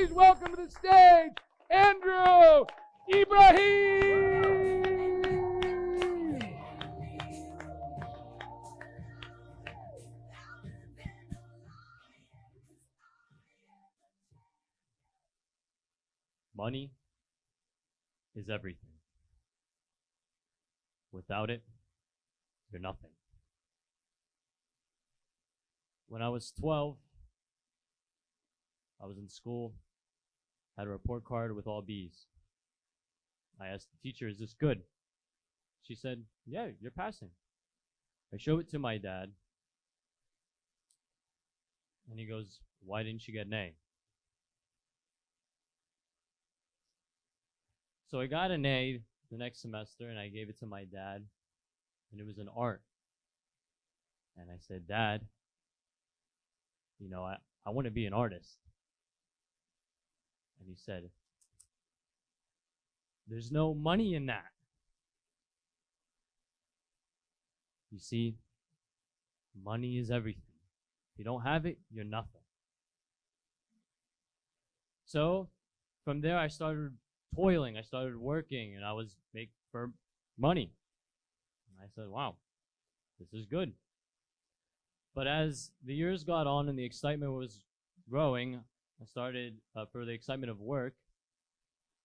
Please welcome to the stage, Andrew Ibrahim. Money is everything. Without it, you're nothing. When I was 12, I was in school, had a report card with all B's. I asked the teacher, is this good? She said, yeah, you're passing. I show it to my dad, and he goes, why didn't you get an A? So I got an A the next semester, and I gave it to my dad, and it was in art. And I said, Dad, I want to be an artist. And he said, there's no money in that. You see, money is everything. If you don't have it, you're nothing. So from there, I started toiling. I started working, and I was making for money. And I said, wow, this is good. But as the years got on and the excitement was growing, I started, for the excitement of work,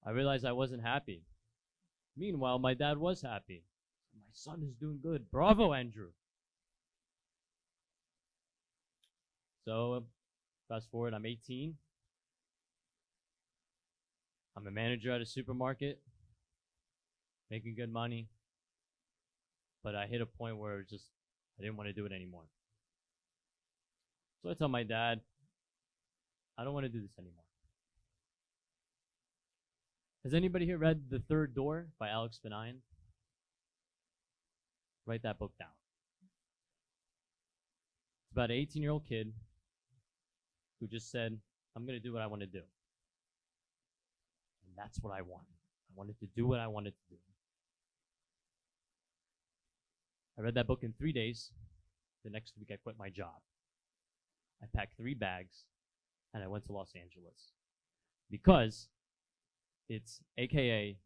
I realized I wasn't happy. Meanwhile, my dad was happy. My son is doing good. Bravo, Andrew. So, fast forward, I'm 18. I'm a manager at a supermarket, making good money. But I hit a point where I didn't want to do it anymore. So I tell my dad, I don't want to do this anymore. Has anybody here read The Third Door by Alex Banayan? Write that book down. It's about an 18-year-old kid who just said, I'm going to do what I want to do. And that's what I wanted. I wanted to do what I wanted to do. I read that book in 3 days. The next week I quit my job. I packed 3 bags and I went to Los Angeles because it's AKA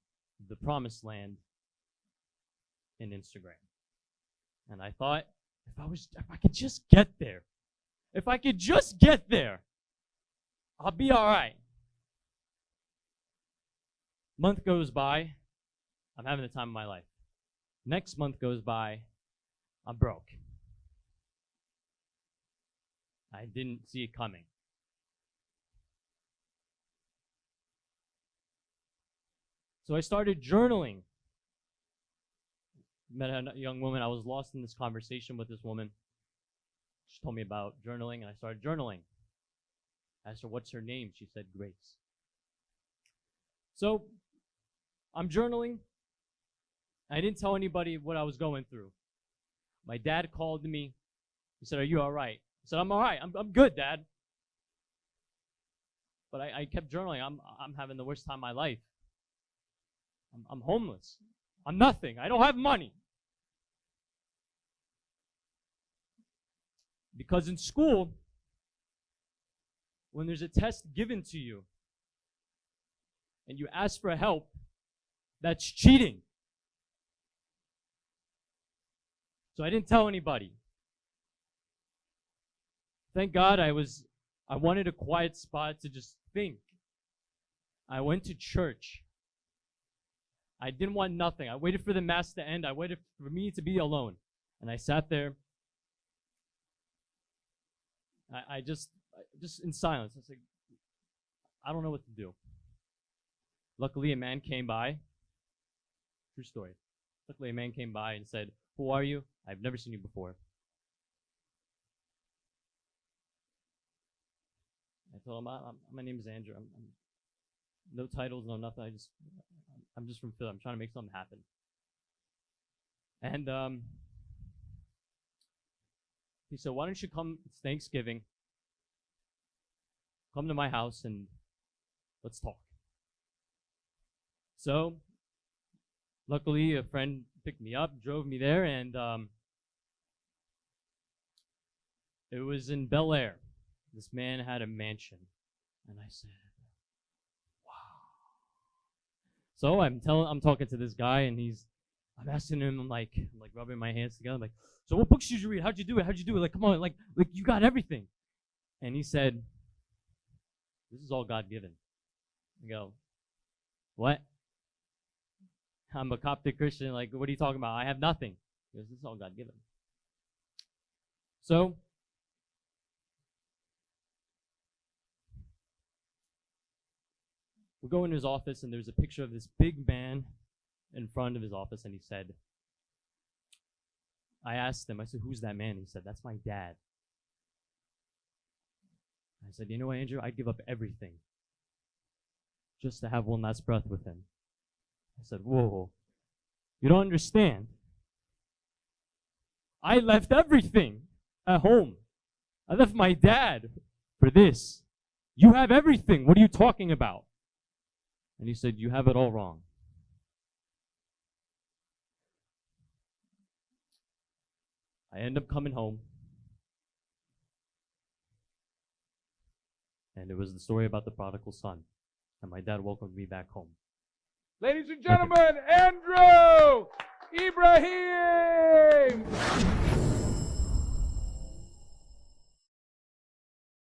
the promised land in Instagram. And I thought, if I could just get there, I'll be all right. Month goes by, I'm having the time of my life. Next month goes by, I'm broke. I didn't see it coming. So I started journaling. Met a young woman. I was lost in this conversation with this woman. She told me about journaling, and I started journaling. I asked her, what's her name? She said, Grace. So I'm journaling. I didn't tell anybody what I was going through. My dad called me. He said, are you all right? I said, I'm all right. I'm good, Dad. But I kept journaling. I'm having the worst time of my life. I'm homeless. I'm nothing. I don't have money. Because in school, when there's a test given to you and you ask for help, that's cheating. So I didn't tell anybody. Thank God I wanted a quiet spot to just think. I went to church. I didn't want nothing. I waited for the mass to end. I waited for me to be alone. And I sat there. I just in silence. I was like, I don't know what to do. Luckily, a man came by. True story. Luckily, a man came by and said, who are you? I've never seen you before. I told him, my name is Andrew. I'm no titles, no nothing. I'm just from Philly. I'm trying to make something happen. And he said, why don't you come? It's Thanksgiving. Come to my house and let's talk. So, luckily, a friend picked me up, drove me there, and it was in Bel Air. This man had a mansion. And I said, So I'm talking to this guy, and I'm asking him, I'm like rubbing my hands together. I'm like, so what books did you read? How'd you do it? How'd you do it? Like, come on, like you got everything. And he said, this is all God given. I go, what? I'm a Coptic Christian. Like, what are you talking about? I have nothing. He goes, this is all God given. So we go in his office, and there's a picture of this big man in front of his office, and he said, I asked him, I said, who's that man? He said, that's my dad. I said, you know what, Andrew? I'd give up everything just to have one last breath with him. I said, whoa, you don't understand. I left everything at home. I left my dad for this. You have everything. What are you talking about? And he said, you have it all wrong. I end up coming home. And it was the story about the prodigal son. And my dad welcomed me back home. Ladies and gentlemen, Andrew! Ibrahim!